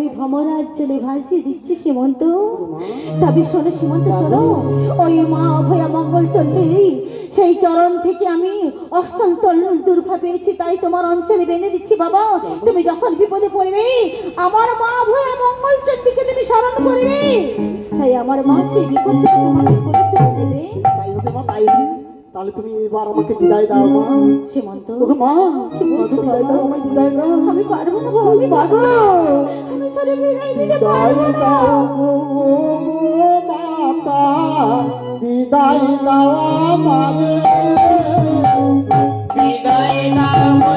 আমি ভ্রমরাজ্যে ভাসিয়ে দিচ্ছি সীমন্ত। তবে শোনো সীমন্ত, শোনো, ওই মা অভয়া মঙ্গল চণ্ডী সেই চরণ থেকে আমি অষ্টন্ত দুর্ভা পেয়েছি, তাই তোমার অঞ্চলে বেঁধে দিচ্ছি বাবা। তুমি যখন বিপদে পড়বে আমার মা অভয়া মঙ্গল চণ্ডীকে তুমি স্মরণ করবে, তাই আমার মা সেই বিপদ থেকে তোমাকে পরিত্রাণ দেবে। তাই হবে মা, তাই হবে। তাহলে তুমি এবার আমাকে বিদায় দাও মা। সীমন্ত, ওগো মা, আমাকে বিদায় দাও, আমায় বিদায় দাও। আমি পারবো না বাবা, আমি পারবো না, আমি তোরে বিদায় দিতে পারবো বিদায় না। দাও গো মাতা, বিদায় দাও আমারে, বিদায় দাও গো